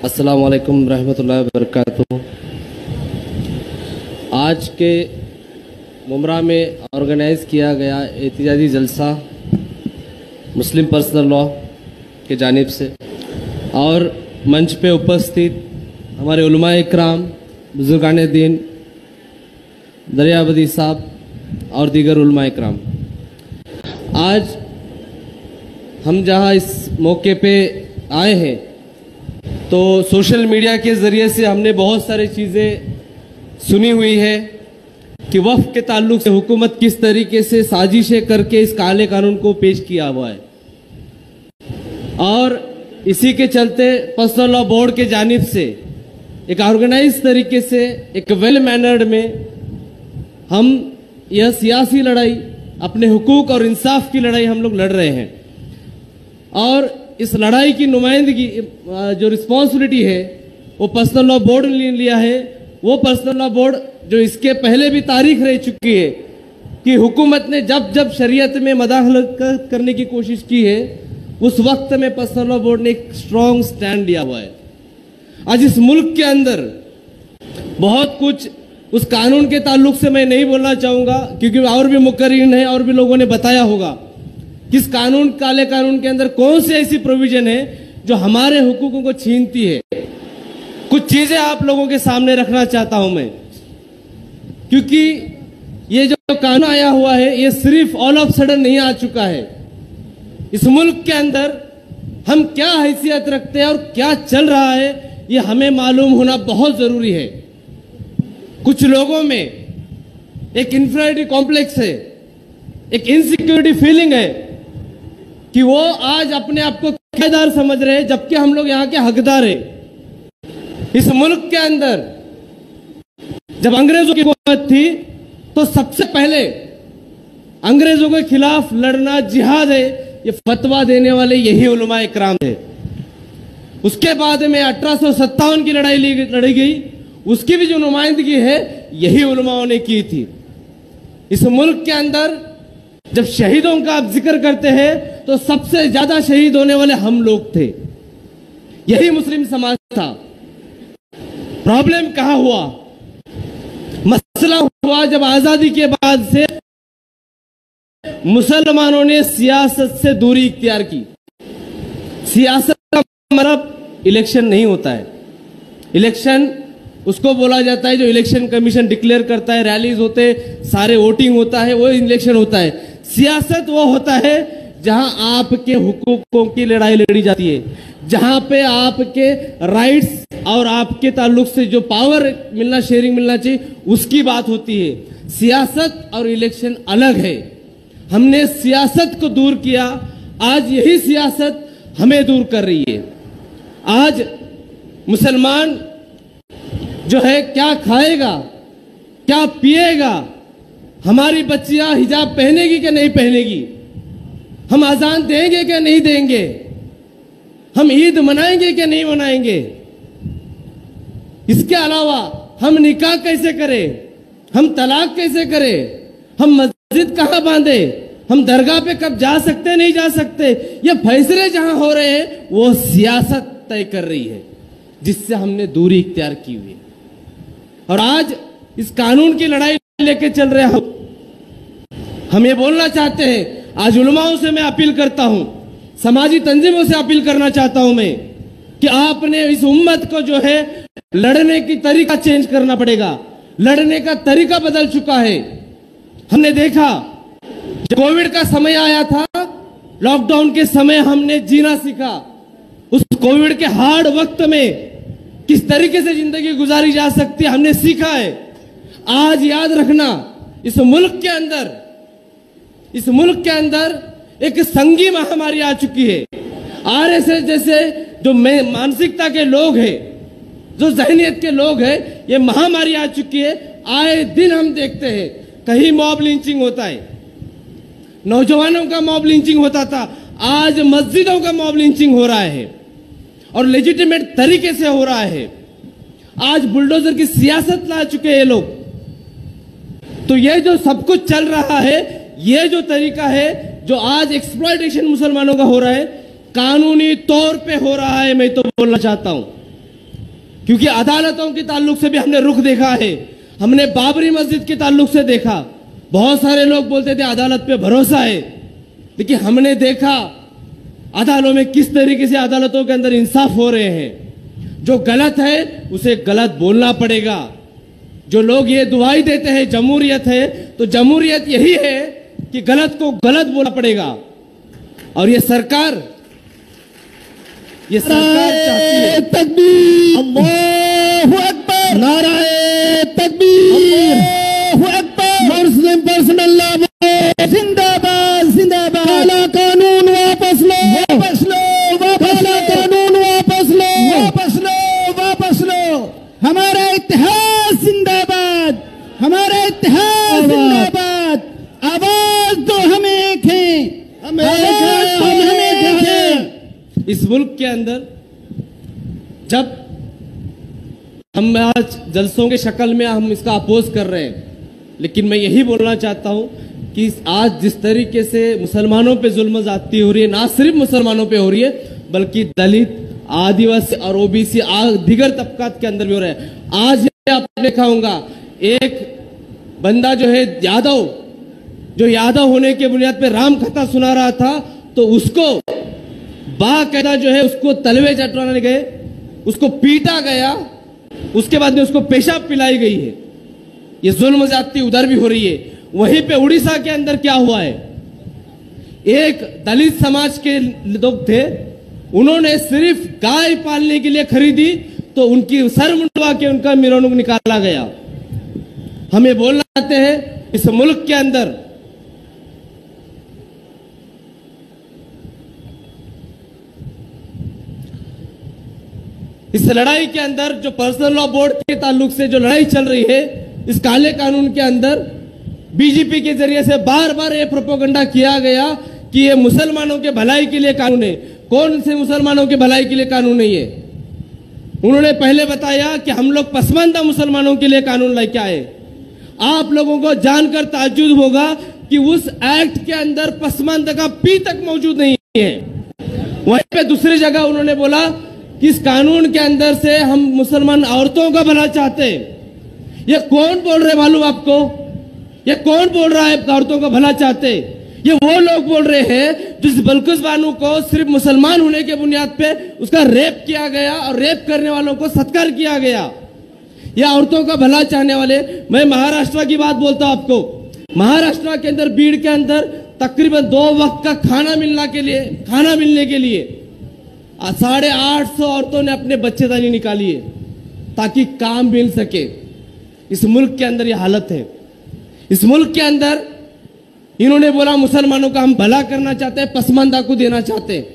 अस्सलाम वालेकुम रहमतुल्लाहि व बरकातुहू। आज के मुमरा में ऑर्गेनाइज़ किया गया एहतिजाजी जलसा मुस्लिम पर्सनल लॉ के जानिब से और मंच पे उपस्थित हमारे उलमाए इकराम, बुजुर्गान दीन, दरियाबदी साहब और दीगर उलमाए इकराम, आज हम जहां इस मौके पे आए हैं तो सोशल मीडिया के ज़रिए से हमने बहुत सारी चीज़ें सुनी हुई है कि वफ़ के ताल्लुक से हुकूमत किस तरीके से साजिशें करके इस काले कानून को पेश किया हुआ है और इसी के चलते पर्सनल लॉ बोर्ड के जानिब से एक ऑर्गेनाइज तरीके से एक वेल मैनर्ड में हम यह सियासी लड़ाई, अपने हुकूक और इंसाफ की लड़ाई हम लोग लड़ रहे हैं और इस लड़ाई की नुमाइंदगी जो रिस्पॉन्सिबिलिटी है वो पर्सनल लॉ बोर्ड ने लिया है। वो पर्सनल लॉ बोर्ड जो इसके पहले भी तारीख रह चुकी है कि हुकूमत ने जब जब शरीयत में मदाखलत करने की कोशिश की है उस वक्त में पर्सनल लॉ बोर्ड ने एक स्ट्रॉन्ग स्टैंड लिया हुआ है। आज इस मुल्क के अंदर बहुत कुछ उस कानून के ताल्लुक से मैं नहीं बोलना चाहूँगा क्योंकि और भी मुकर्रिरीन है और भी लोगों ने बताया होगा किस कानून, काले कानून के अंदर कौन सी ऐसी प्रोविजन है जो हमारे हुकूकों को छीनती है। कुछ चीजें आप लोगों के सामने रखना चाहता हूं मैं, क्योंकि ये जो कानून आया हुआ है ये सिर्फ ऑल ऑफ सडन नहीं आ चुका है। इस मुल्क के अंदर हम क्या हैसियत रखते हैं और क्या चल रहा है ये हमें मालूम होना बहुत जरूरी है। कुछ लोगों में एक इंफीरियरिटी कॉम्प्लेक्स है, एक इनसिक्योरिटी फीलिंग है कि वो आज अपने आप को किराएदार समझ रहे हैं जबकि हम लोग यहाँ के हकदार हैं। इस मुल्क के अंदर जब अंग्रेजों की हुकूमत थी तो सबसे पहले अंग्रेजों के खिलाफ लड़ना जिहाद है, ये फतवा देने वाले यही उलमा इकराम थे। उसके बाद में 1857 की लड़ाई लड़ी गई, उसकी भी जो नुमाइंदगी है यही उलमाओं ने की थी। इस मुल्क के अंदर जब शहीदों का आप जिक्र करते हैं तो सबसे ज्यादा शहीद होने वाले हम लोग थे, यही मुस्लिम समाज था। प्रॉब्लम कहां हुआ? मसला हुआ जब आजादी के बाद से मुसलमानों ने सियासत से दूरी इख्तियार की। सियासत का मतलब इलेक्शन नहीं होता है। इलेक्शन उसको बोला जाता है जो इलेक्शन कमीशन डिक्लेयर करता है, रैलीज होते, सारे वोटिंग होता है, वो इलेक्शन होता है। सियासत वो होता है जहां आपके हुकूकों की लड़ाई लड़ी जाती है, जहां पे आपके राइट्स और आपके ताल्लुक से जो पावर मिलना, शेयरिंग मिलना चाहिए, उसकी बात होती है। सियासत और इलेक्शन अलग है। हमने सियासत को दूर किया, आज यही सियासत हमें दूर कर रही है। आज मुसलमान जो है क्या खाएगा, क्या पिएगा, हमारी बच्चियां हिजाब पहनेगी कि नहीं पहनेगी, हम अजान देंगे कि नहीं देंगे, हम ईद मनाएंगे कि नहीं मनाएंगे, इसके अलावा हम निकाह कैसे करें, हम तलाक कैसे करें, हम मस्जिद कहां बांधे, हम दरगाह पे कब जा सकते नहीं जा सकते, ये फैसले जहां हो रहे हैं वो सियासत तय कर रही है जिससे हमने दूरी इख्तियार की हुई है। और आज इस कानून की लड़ाई लेके चल रहे हम ये बोलना चाहते हैं, आज उलमाओं से मैं अपील करता हूं, समाजी तंजीमों से अपील करना चाहता हूं मैं कि आपने इस उम्मत को जो है लड़ने की तरीका चेंज करना पड़ेगा। लड़ने का तरीका बदल चुका है। हमने देखा जब कोविड का समय आया था, लॉकडाउन के समय हमने जीना सीखा। उस कोविड के हार्ड वक्त में किस तरीके से जिंदगी गुजारी जा सकती है हमने सीखा है। आज याद रखना, इस मुल्क के अंदर एक संगी महामारी आ चुकी है। आरएसएस जैसे जो मानसिकता के लोग हैं, जो जहनियत के लोग हैं, ये महामारी आ चुकी है। आए दिन हम देखते हैं कहीं मॉब लिंचिंग होता है, नौजवानों का मॉब लिंचिंग होता था, आज मस्जिदों का मॉब लिंचिंग हो रहा है और लेजिटिमेट तरीके से हो रहा है। आज बुलडोजर की सियासत ला चुके हैं ये लोग। तो ये जो सब कुछ चल रहा है, ये जो तरीका है जो आज एक्सप्लॉयटेशन मुसलमानों का हो रहा है, कानूनी तौर पे हो रहा है। मैं तो बोलना चाहता हूं क्योंकि अदालतों के ताल्लुक से भी हमने रुख देखा है। हमने बाबरी मस्जिद के ताल्लुक से देखा, बहुत सारे लोग बोलते थे अदालत पे भरोसा है, लेकिन हमने देखा अदालतों में किस तरीके से अदालतों के अंदर इंसाफ हो रहे हैं। जो गलत है उसे गलत बोलना पड़ेगा। जो लोग ये दुहाई देते हैं जमहूरियत है, तो जमहूरियत यही है कि गलत को गलत बोलना पड़ेगा। और ये सरकार चाहती है। तकबीर, अल्लाहु अकबर, नाराए तकबीर, अल्लाहु अकबर, मुस्लिम पर्सनल लॉ जिंदाबाद जिंदाबाद। काला कानून वापस लो, वापस लो, काला कानून वापस लो, वापस लो, वापस लो। हमारा इतिहास जिंदाबाद, हमारा इतिहास जिंदाबाद। आवाज तो हम एक हैं, हम एक हैं। इस मुल्क के अंदर जब हम आज जलसों के शक्ल में हम इसका अपोज कर रहे हैं, लेकिन मैं यही बोलना चाहता हूं कि आज जिस तरीके से मुसलमानों पे जुल्म ज्यादती हो रही है, ना सिर्फ मुसलमानों पे हो रही है बल्कि दलित, आदिवासी और ओबीसी दीगर तबकात के अंदर भी हो रहा है। आज आपने देखा होगा एक बंदा जो है यादव, जो यादव होने के बुनियाद पे राम कथा सुना रहा था, तो उसको बाकायदा जो है उसको तलवे चटवाने गए, उसको पीटा गया, उसके बाद में उसको पेशाब पिलाई गई है। ये जुल्म ज्यादती उधर भी हो रही है। वहीं पे उड़ीसा के अंदर क्या हुआ है, एक दलित समाज के लोग थे, उन्होंने सिर्फ गाय पालने के लिए खरीदी तो उनकी सर मुंडवा के उनका मिरौनुक निकाला गया। हमें बोलना चाहते हैं इस मुल्क के अंदर इस लड़ाई के अंदर जो पर्सनल लॉ बोर्ड के ताल्लुक से जो लड़ाई चल रही है, इस काले कानून के अंदर बीजेपी के जरिए से बार बार ये प्रोपेगेंडा किया गया कि ये मुसलमानों के भलाई के लिए कानून है। कौन से मुसलमानों के भलाई के लिए कानून नहीं है? उन्होंने पहले बताया कि हम लोग पसमानदा मुसलमानों के लिए कानून लेके आए। आप लोगों को जानकर ताज्जुब होगा कि उस एक्ट के अंदर पसमानदा का पी तक मौजूद नहीं है। वहीं पे दूसरी जगह उन्होंने बोला कि इस कानून के अंदर से हम मुसलमान औरतों का भला चाहते हैं। ये कौन बोल रहे मालूम आपको? ये कौन बोल रहा है औरतों का भला चाहते? ये वो लोग बोल रहे हैं जिस बल्किस बानो को सिर्फ मुसलमान होने के बुनियाद पे उसका रेप किया गया और रेप करने वालों को सत्कार किया गया। ये औरतों का भला चाहने वाले। मैं महाराष्ट्र की बात बोलता हूं आपको। महाराष्ट्र के अंदर बीड़ के अंदर तकरीबन 2 वक्त का खाना मिलने के लिए 850 औरतों ने अपने बच्चेदानी निकाली है ताकि काम मिल सके। इस मुल्क के अंदर यह हालत है। इस मुल्क के अंदर इन्होंने बोला मुसलमानों का हम भला करना चाहते हैं, पसमानदा को देना चाहते हैं,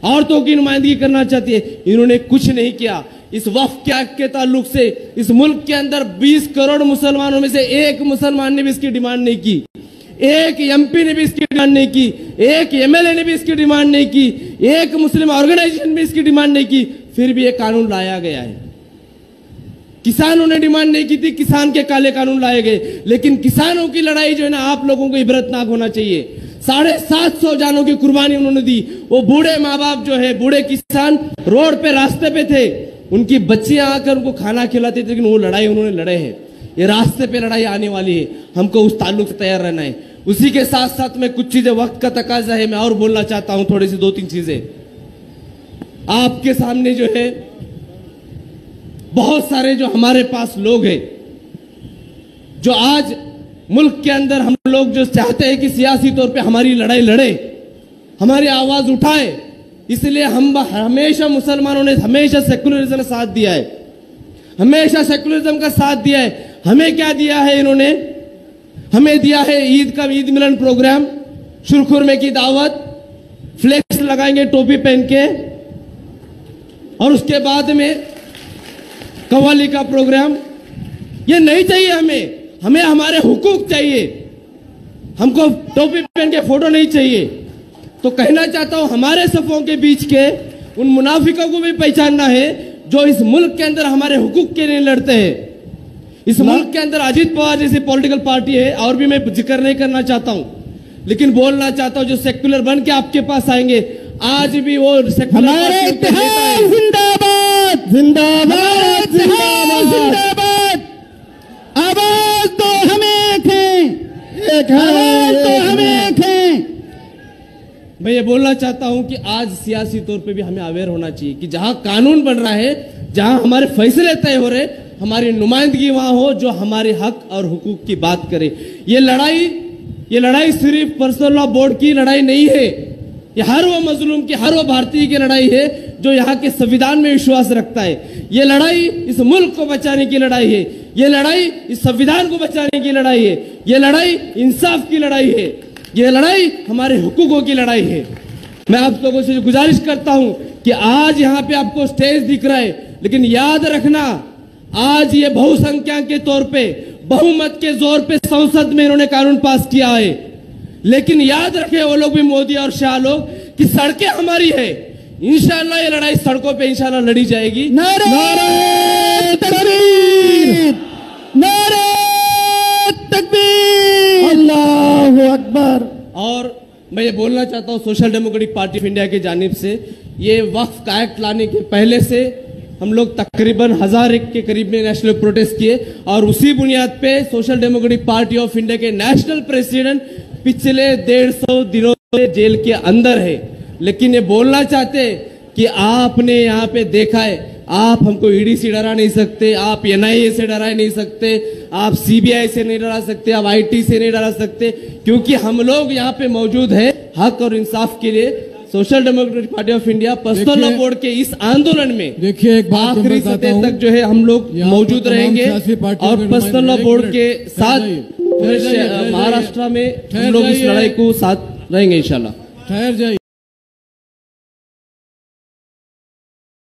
औरतों की नुमाइंदगी करना चाहती है। इन्होंने कुछ नहीं किया। इस वक्फ के ताल्लुक से इस मुल्क के अंदर 20 करोड़ मुसलमानों में से एक मुसलमान ने भी इसकी डिमांड नहीं की, एक एमपी ने भी इसकी डिमांड नहीं की, एक एमएलए ने भी इसकी डिमांड नहीं की, एक मुस्लिम ऑर्गेनाइजेशन भी इसकी डिमांड नहीं की। फिर भी ये कानून लाया गया है। किसानों ने डिमांड नहीं की थी, किसान के काले कानून लाए गए। लेकिन किसानों की लड़ाई जो है ना, आप लोगों को इबरतनाक होना चाहिए। 750 जानों की कुर्बानी उन्होंने दी। वो बूढ़े माँ बाप जो है, बूढ़े किसान रोड पे रास्ते पे थे, उनकी बच्चियां आकर उनको खाना खिलाती थी, लेकिन वो लड़ाई उन्होंने लड़े हैं। ये रास्ते पे लड़ाई आने वाली है, हमको उस ताल्लुक से तैयार रहना है। उसी के साथ साथ में कुछ चीजें वक्त का तकाजा है, मैं और बोलना चाहता हूं थोड़ी सी 2-3 चीजें आपके सामने। जो है बहुत सारे जो हमारे पास लोग हैं जो आज मुल्क के अंदर हम लोग जो चाहते हैं कि सियासी तौर पे हमारी लड़ाई लड़े, हमारी आवाज उठाए। इसलिए हम हमेशा मुसलमानों ने हमेशा सेकुलरिज्म का साथ दिया है, हमेशा सेकुलरिज्म का साथ दिया है। हमें क्या दिया है इन्होंने? हमें दिया है ईद मिलन प्रोग्राम, शुरखुरमे की दावत, फ्लेक्स लगाएंगे टोपी पहन के, और उसके बाद में कव्वाली का प्रोग्राम। ये नहीं चाहिए हमें हमारे हुकूक चाहिए। हमको टोपी पहन के फोटो नहीं चाहिए। तो कहना चाहता हूं हमारे सफों के बीच के उन मुनाफिकों को भी पहचानना है जो इस मुल्क के अंदर हमारे हुकूक के लिए लड़ते हैं। इस मुल्क के अंदर अजीत पवार जैसी पॉलिटिकल पार्टी है, और भी मैं जिक्र नहीं करना चाहता हूं, लेकिन बोलना चाहता हूं जो सेक्युलर बन के आपके पास आएंगे, आज भी वो सेक्युलर हमारे इतिहास जिंदाबाद जिंदाबाद जिंदाबाद। आवाज तो हम एक हैं, एक आवाज तो हम एक हैं। मैं ये बोलना चाहता हूं कि आज सियासी तौर पे भी हमें अवेयर होना चाहिए कि जहां कानून बन रहा है, जहां हमारे फैसले तय हो रहे, हमारी नुमाइंदगी वहां हो जो हमारे हक और हुकूक की बात करे। ये लड़ाई सिर्फ पर्सनल लॉ बोर्ड की लड़ाई नहीं है, ये हर वो मजलूम की, हर वो भारतीय की लड़ाई है जो यहाँ के संविधान में विश्वास रखता है। ये लड़ाई इस मुल्क को बचाने की लड़ाई है, ये लड़ाई इस संविधान को बचाने की लड़ाई है, ये लड़ाई इंसाफ की लड़ाई है, ये लड़ाई हमारे हुकूकों की लड़ाई है। मैं आप लोगों से गुजारिश करता हूं कि आज यहाँ पे आपको स्टेज दिख रहा है, लेकिन याद रखना आज ये बहुसंख्या के तौर पे, बहुमत के जोर पे संसद में इन्होंने कानून पास किया है, लेकिन याद रखे वो लोग भी, मोदी और शाह लोग, कि सड़कें हमारी है। इंशाल्लाह ये लड़ाई सड़कों पे इंशाल्लाह लड़ी जाएगी। नारे तकबीर, नारे तकबीर, अल्लाहु अकबर। और मैं ये बोलना चाहता हूँ social democratic party of India की जानिब से, ये वक्फ का एक्ट लाने के पहले से हम लोग तकरीबन 1001 के करीब में नेशनल प्रोटेस्ट किए, और उसी बुनियाद पे social democratic party of India के नेशनल प्रेसिडेंट पिछले 150 दिनों से जेल के अंदर है। लेकिन ये बोलना चाहते कि आपने यहाँ पे देखा है, आप हमको ईडी से डरा नहीं सकते, आप एनआईए से डरा नहीं सकते, आप सीबीआई से नहीं डरा सकते, आप आईटी से नहीं डरा सकते, क्योंकि हम लोग यहाँ पे मौजूद है हक और इंसाफ के लिए। Social democratic party of India personal law board के इस आंदोलन में देखिए एक बात आखिरी सतह तक जो है हम लोग मौजूद रहेंगे, और पर्सनल लॉ बोर्ड के साथ महाराष्ट्र में हम लोग इस लड़ाई को साथ रहेंगे इंशाल्लाह। ठहर जाइए।